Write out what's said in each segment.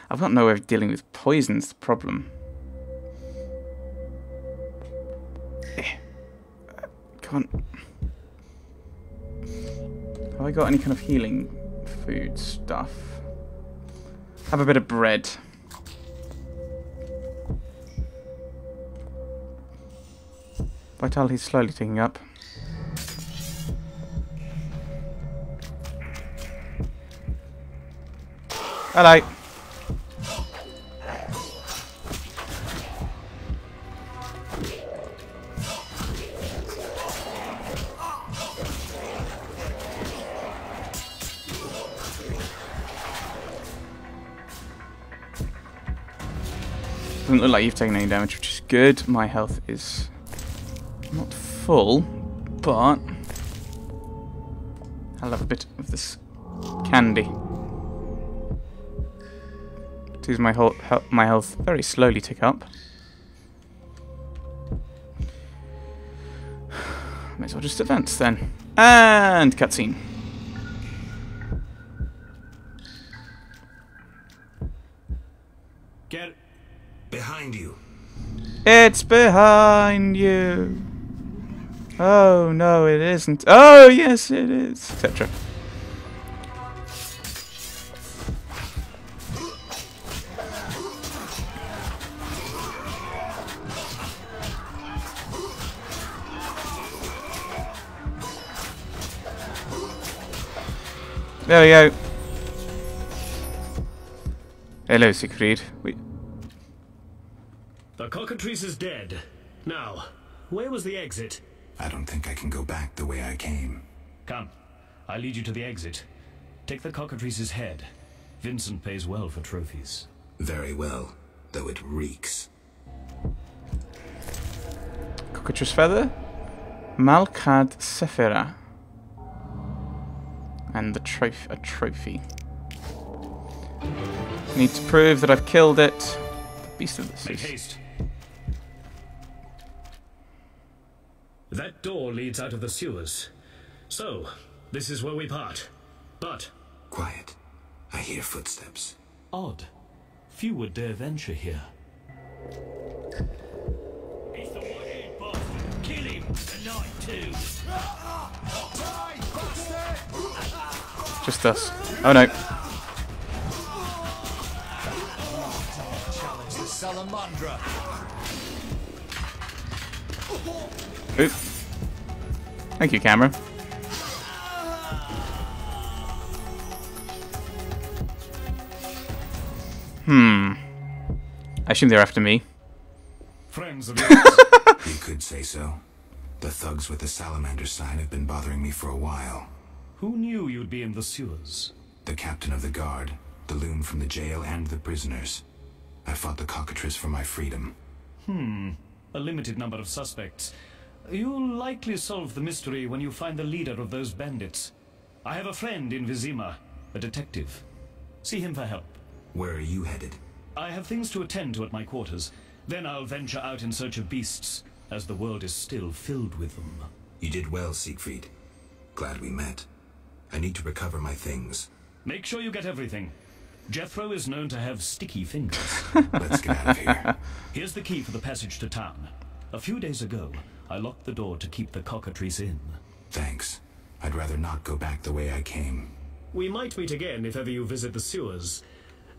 I've got no way of dealing with poison's the problem. Can't. Have I got any kind of healing food stuff? Have a bit of bread. Vitality's slowly ticking up. Hello. Doesn't look like you've taken any damage, which is good. My health is not full, but I'll have a bit of this candy. Sees my health very slowly tick up. May as well just advance then. And cutscene. Get behind you. It's behind you. Oh no, it isn't. Oh yes, it is. Etc. There we go. Hello, Siegfried. The cockatrice is dead. Now, where was the exit? I don't think I can go back the way I came. Come, I'll lead you to the exit. Take the cockatrice's head. Vincent pays well for trophies. Very well, though it reeks. Cockatrice feather. Malkad Sephira. And a trophy. Need to prove that I've killed it. The beast of this. Make haste. That door leads out of the sewers. So, this is where we part. But... Quiet. I hear footsteps. Odd. Few would dare venture here. He's the one-headed bastard. Kill him tonight too. Just us. Oh no. Challenge the Salamandra. Oop. Thank you, camera. I assume they're after me. Friends of yours. You could say so. The thugs with the salamander sign have been bothering me for a while. Who knew you'd be in the sewers? The captain of the guard, the loon from the jail, and the prisoners. I fought the cockatrice for my freedom. A limited number of suspects. You'll likely solve the mystery when you find the leader of those bandits. I have a friend in Vizima, a detective. See him for help. Where are you headed? I have things to attend to at my quarters. Then I'll venture out in search of beasts, as the world is still filled with them. You did well, Siegfried. Glad we met. I need to recover my things. Make sure you get everything. Jethro is known to have sticky fingers. Let's get out of here. Here's the key for the passage to town. A few days ago, I locked the door to keep the cockatrice in. Thanks. I'd rather not go back the way I came. We might meet again if ever you visit the sewers.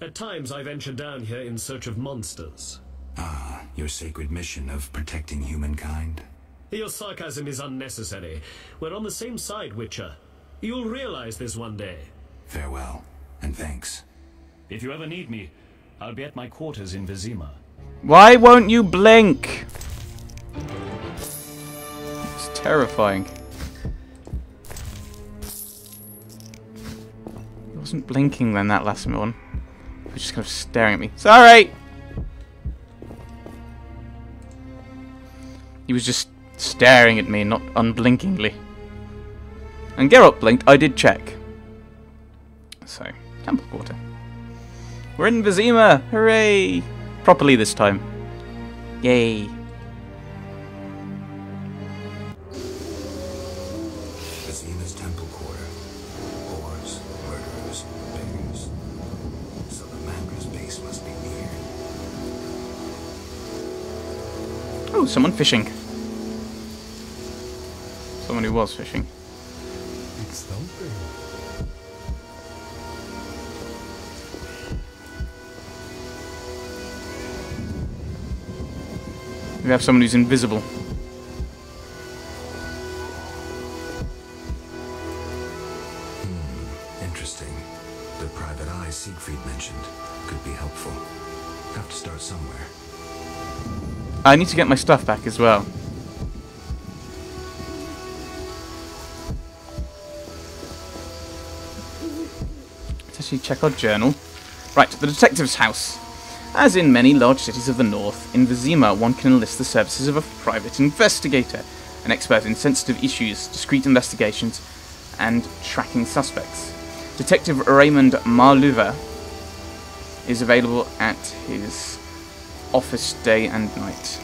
At times I venture down here in search of monsters. Ah, your sacred mission of protecting humankind? Your sarcasm is unnecessary. We're on the same side, Witcher. You'll realize this one day. Farewell, and thanks. If you ever need me, I'll be at my quarters in Vizima. Why won't you blink? It's terrifying. He wasn't blinking then, that last one. He was just kind of staring at me. Sorry! He was just staring at me, not unblinkingly. And Geralt blinked, I did check. So, Temple Quarter. We're in Vizima! Hooray! Properly this time. Yay. Vizima's Temple Quarter. Whores, murderers, beggars. Salamandra's basement. Ooh, someone fishing. Someone who was fishing. It's thumping. We have someone who's invisible. Interesting. The private eye Siegfried mentioned could be helpful. Have to start somewhere. I need to get my stuff back as well. Let's actually check our journal. Right, the detective's house. As in many large cities of the north, in Vizima one can enlist the services of a private investigator, an expert in sensitive issues, discreet investigations, and tracking suspects. Detective Raymond Marluva is available at his office day and night.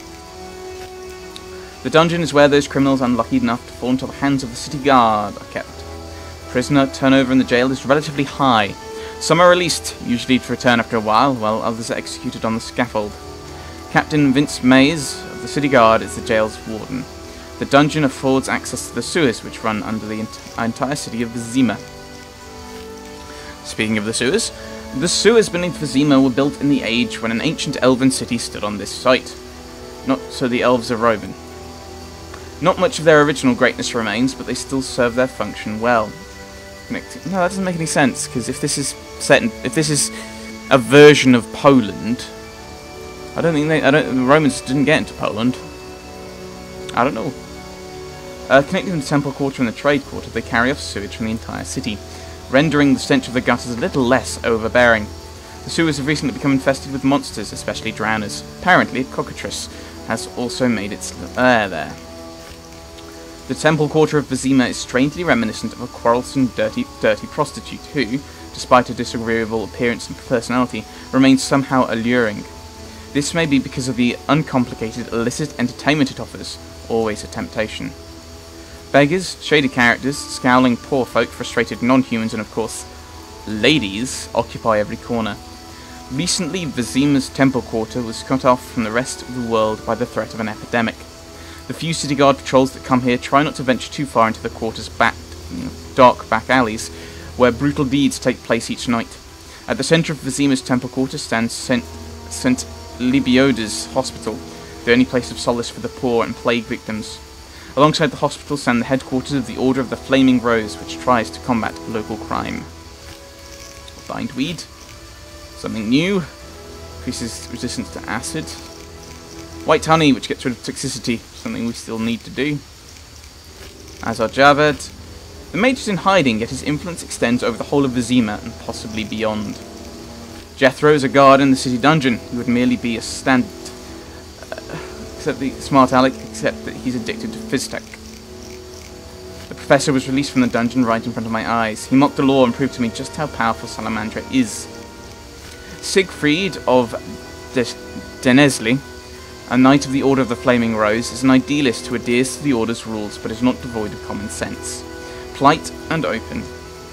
The dungeon is where those criminals unlucky enough to fall into the hands of the city guard are kept. Prisoner turnover in the jail is relatively high. Some are released, usually to return after a while others are executed on the scaffold. Captain Vince Mays of the city guard is the jail's warden. The dungeon affords access to the sewers which run under the entire city of Vizima. Speaking of the sewers beneath Vizima were built in the age when an ancient elven city stood on this site. Not so the elves are Roman. Not much of their original greatness remains, but they still serve their function well. No, that doesn't make any sense, because if this is a version of Poland, the Romans didn't get into Poland. I don't know. Connecting the temple quarter and the trade quarter, they carry off sewage from the entire city, rendering the stench of the gutters a little less overbearing. The sewers have recently become infested with monsters, especially drowners. Apparently, a cockatrice has also made its lair there. The temple quarter of Vizima is strangely reminiscent of a quarrelsome, dirty prostitute who, despite her disagreeable appearance and personality, remains somehow alluring. This may be because of the uncomplicated, illicit entertainment it offers, always a temptation. Beggars, shady characters, scowling poor folk, frustrated non-humans, and of course, ladies occupy every corner. Recently, Vizima's temple quarter was cut off from the rest of the world by the threat of an epidemic. The few city guard patrols that come here try not to venture too far into the quarter's dark back alleys, where brutal deeds take place each night. At the centre of Vizima's temple quarter stands St. Libioda's Hospital, the only place of solace for the poor and plague victims. Alongside the hospital stand the headquarters of the Order of the Flaming Rose, which tries to combat local crime. Bindweed. Something new. Increases resistance to acid. White honey, which gets rid of toxicity, something we still need to do. Azar Javed. The mage is in hiding, yet his influence extends over the whole of Vizima and possibly beyond. Jethro is a guard in the city dungeon. He would merely be a standard, except the smart aleck, except that he's addicted to Fizztech. The professor was released from the dungeon right in front of my eyes. He mocked the law and proved to me just how powerful Salamandra is. Siegfried of Denezli, a knight of the Order of the Flaming Rose, is an idealist who adheres to the Order's rules but is not devoid of common sense. Polite and open,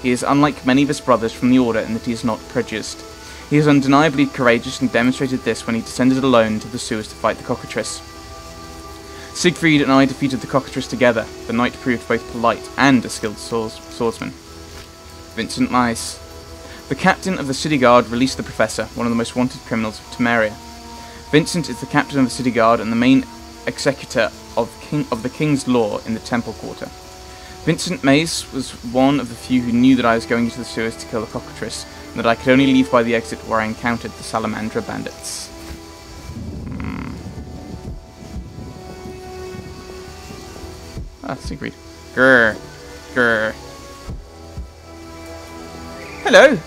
he is unlike many of his brothers from the Order in that he is not prejudiced. He is undeniably courageous and demonstrated this when he descended alone to the sewers to fight the cockatrice. Siegfried and I defeated the cockatrice together. The knight proved both polite and a skilled swordsman. Vincent Mice. The captain of the city guard released the professor, one of the most wanted criminals of Temeria. Vincent is the captain of the city guard and the main executor of the king's law in the temple quarter. Vincent Mace was one of the few who knew that I was going into the sewers to kill the cockatrice, and that I could only leave by the exit where I encountered the Salamandra bandits. Ah, Siegfried. Grr. Grr. Hello!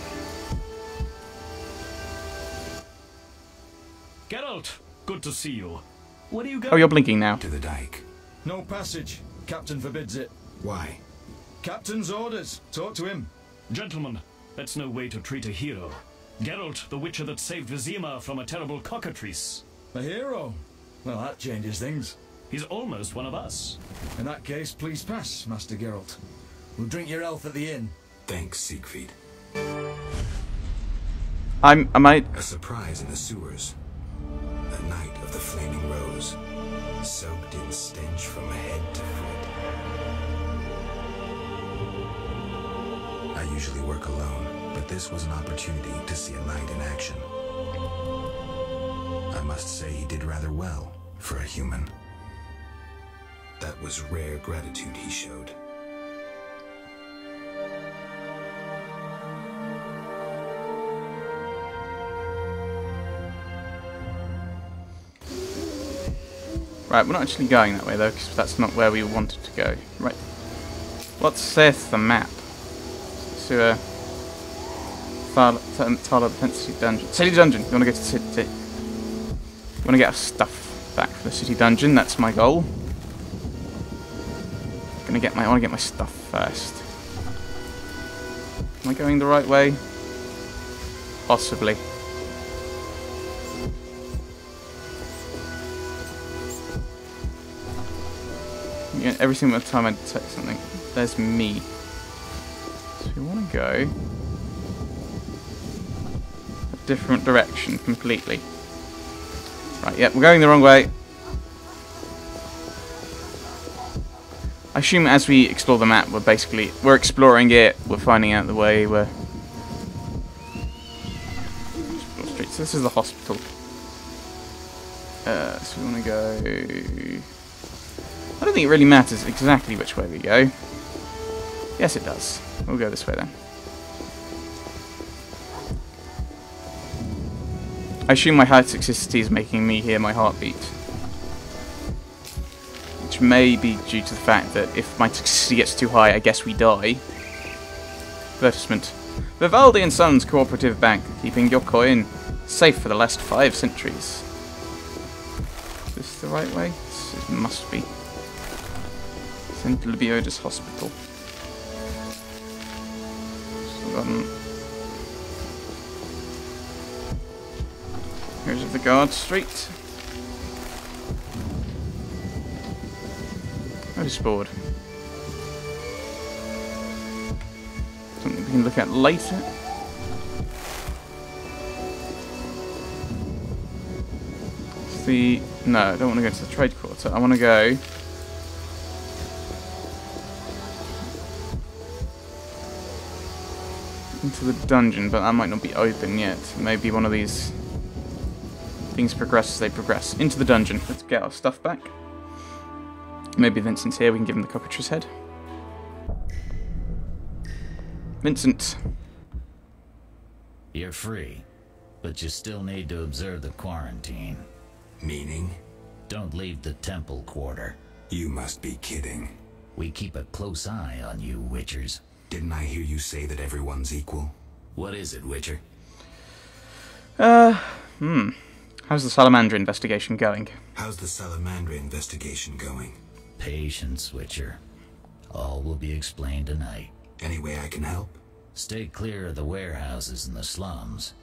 Geralt, good to see you. Where are you going? Oh, you're blinking now. To the dike. No passage. Captain forbids it. Why? Captain's orders. Talk to him. Gentlemen, that's no way to treat a hero. Geralt, the witcher that saved Vizima from a terrible cockatrice. A hero? Well, that changes things. He's almost one of us. In that case, please pass, Master Geralt. We'll drink your health at the inn. Thanks, Siegfried. I might... A surprise in the sewers. The Knight of the Flaming Rose. soaked in stench from head to foot. I usually work alone, but this was an opportunity to see a knight in action. I must say he did rather well for a human. That was rare gratitude he showed. Right, we're not actually going that way though, because that's not where we wanted to go. Right. What says the map? To Thala City Dungeon. City Dungeon! You want to go to the city. You want to get our stuff back for the city dungeon, that's my goal. I want to get my stuff first. Am I going the right way? Possibly. Yeah, every single time I detect something, there's me. So we want to go a different direction completely. Right, yep, we're going the wrong way. I assume as we explore the map, we're exploring it, we're finding out the way, we're... So this is the hospital. So we want to go... I don't think it really matters exactly which way we go. Yes, it does. We'll go this way then. I assume my high toxicity is making me hear my heartbeat. Which may be due to the fact that if my toxicity gets too high, I guess we die. Advertisement. Vivaldi & Sons Cooperative Bank, keeping your coin safe for the last 5 centuries. Is this the right way? It must be. St. Lebioda's Hospital. Here's the guard street. Notice board. Something we can look at later. It's the... No, I don't want to go to the trade quarter. I want to go... into the dungeon, but that might not be open yet. Maybe one of these things progress as they progress. Into the dungeon. Let's get our stuff back. Maybe Vincent's here, we can give him the cockatrice head. Vincent. You're free, but you still need to observe the quarantine. Meaning? Don't leave the temple quarter. You must be kidding. We keep a close eye on you, Witchers. Didn't I hear you say that everyone's equal? What is it, Witcher? How's the Salamander investigation going? How's the Salamander investigation going? Patience, Witcher. All will be explained tonight. Any way I can help? Stay clear of the warehouses and the slums.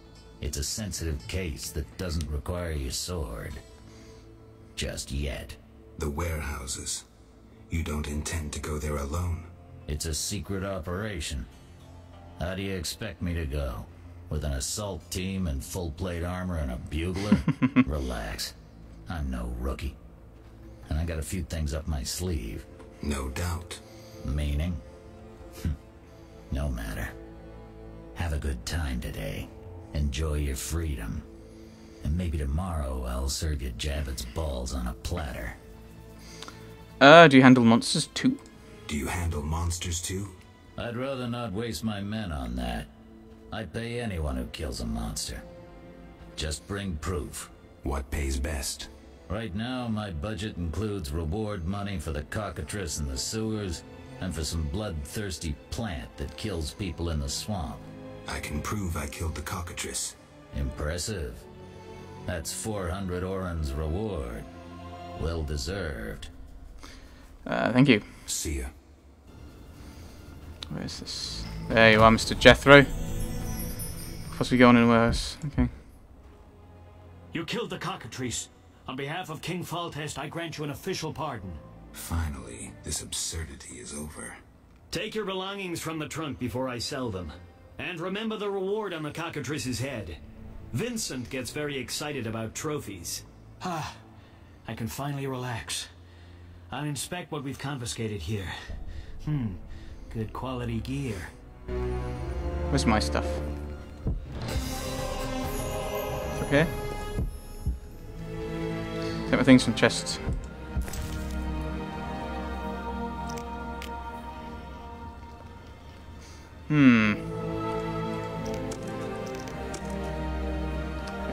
It's a sensitive case that doesn't require your sword. Just yet. The warehouses. You don't intend to go there alone? It's a secret operation. How do you expect me to go? With an assault team and full plate armor and a bugler? Relax. I'm no rookie. And I got a few things up my sleeve. No doubt. Meaning? No matter. Have a good time today. Enjoy your freedom. And maybe tomorrow I'll serve you Javits balls on a platter. Do you handle monsters too? Do you handle monsters too? I'd rather not waste my men on that. I'd pay anyone who kills a monster. Just bring proof. What pays best? Right now, my budget includes reward money for the cockatrice in the sewers, and for some bloodthirsty plant that kills people in the swamp. I can prove I killed the cockatrice. Impressive. That's 400 Oren's reward. Well deserved. Thank you. See ya. Where's this? There you are, Mr. Jethro. Possibly going anywhere else. Okay. You killed the cockatrice. On behalf of King Faltest, I grant you an official pardon. Finally, this absurdity is over. Take your belongings from the trunk before I sell them. And remember the reward on the cockatrice's head. Vincent gets very excited about trophies. I can finally relax. I'll inspect what we've confiscated here. Good quality gear. Where's my stuff? Okay. Take my things from chests. Yeah,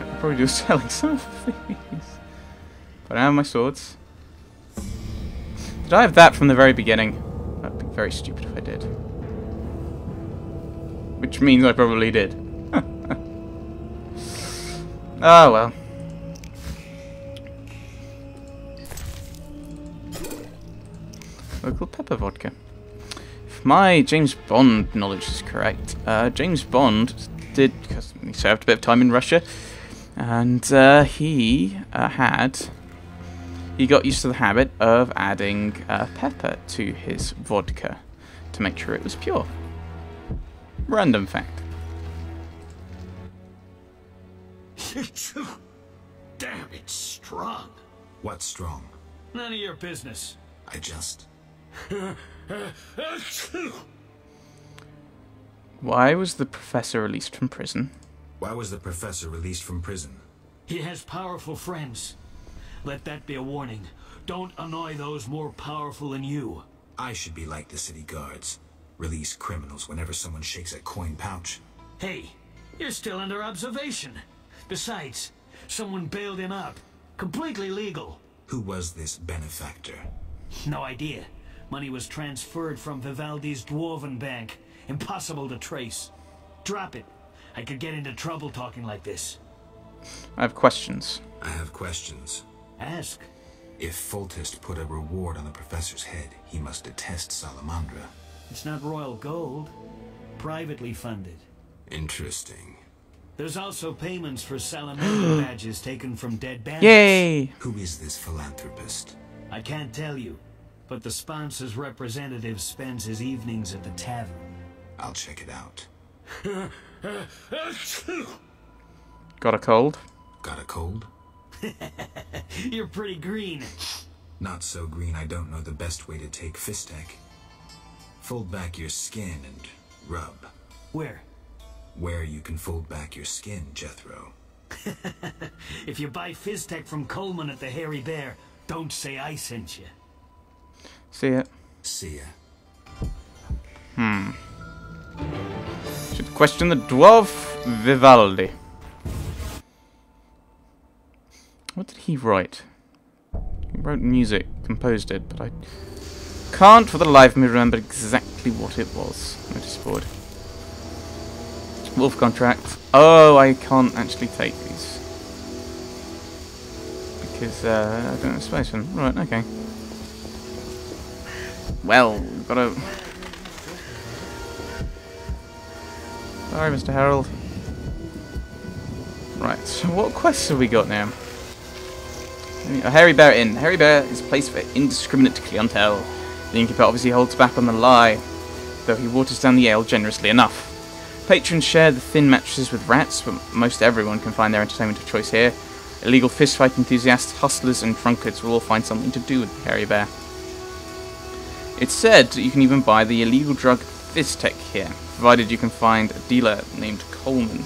I'll probably do selling some of these. But I have my swords. Did I have that from the very beginning? That'd be very stupid if I did. Which means I probably did. Oh well. Local pepper vodka. If my James Bond knowledge is correct, James Bond did, because he served a bit of time in Russia, and he got used to the habit of adding pepper to his vodka to make sure it was pure. Random fact. Damn, it's strong. What's strong? None of your business. I just... Why was the professor released from prison? Why was the professor released from prison? He has powerful friends. Let that be a warning. Don't annoy those more powerful than you. I should be like the city guards. Release criminals whenever someone shakes a coin pouch. Hey, you're still under observation. Besides, someone bailed him out. Completely legal. Who was this benefactor? No idea. Money was transferred from Vivaldi's Dwarven Bank. Impossible to trace. Drop it. I could get into trouble talking like this. I have questions. I have questions. Ask. If Foltest put a reward on the professor's head, he must detest Salamandra. It's not royal gold. Privately funded. Interesting. There's also payments for salamander badges taken from dead bandits. Yay! Who is this philanthropist? I can't tell you, but the sponsor's representative spends his evenings at the tavern. I'll check it out. Got a cold? Got a cold? You're pretty green. Not so green I don't know the best way to take Fistek. Fold back your skin and rub. Where? Where you can fold back your skin, Jethro. If you buy Fizztech from Coleman at the Hairy Bear, don't say I sent you. See ya. See ya. Should question the dwarf Vivaldi. What did he write? He wrote music, composed it, but I can't for the life of me remember exactly what it was. Notice board. Wolf contract. Oh, I can't actually take these. Because, I don't have space for them. Right, okay. Well, we've got to... Sorry, Mr. Harold. Right, so what quests have we got now? A Hairy Bear Inn. Hairy Bear is a place for indiscriminate clientele. The innkeeper obviously holds back on the lie, though he waters down the ale generously enough. Patrons share the thin mattresses with rats, but most everyone can find their entertainment of choice here. Illegal fistfight enthusiasts, hustlers, and drunkards will all find something to do with the Hairy Bear. It's said that you can even buy the illegal drug Fizztech here, provided you can find a dealer named Coleman.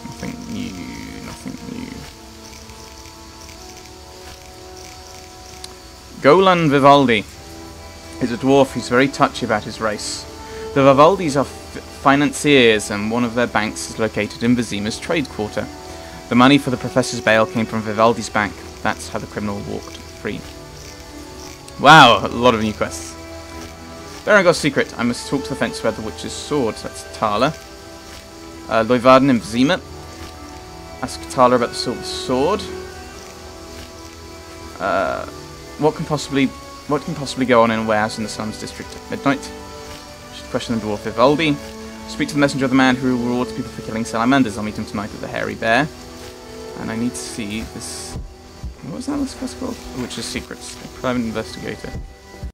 Nothing new, nothing new. Golan Vivaldi is a dwarf who's very touchy about his race. The Vivaldis are financiers, and one of their banks is located in Vizima's trade quarter. The money for the professor's bail came from Vivaldi's bank. That's how the criminal walked free. Wow, a lot of new quests. Berengor's secret. I must talk to the fence about the witch's sword. That's Thala. Leuwarden in Vizima. Ask Thala about the silver sword. What can possibly go on in a warehouse in the Slums district at midnight? Should question the dwarf Vivaldi. Speak to the messenger of the man who rewards people for killing salamanders. I'll meet him tonight at the Hairy Bear. And I need to see this... What was that last quest called? Witch's Secrets. A private investigator.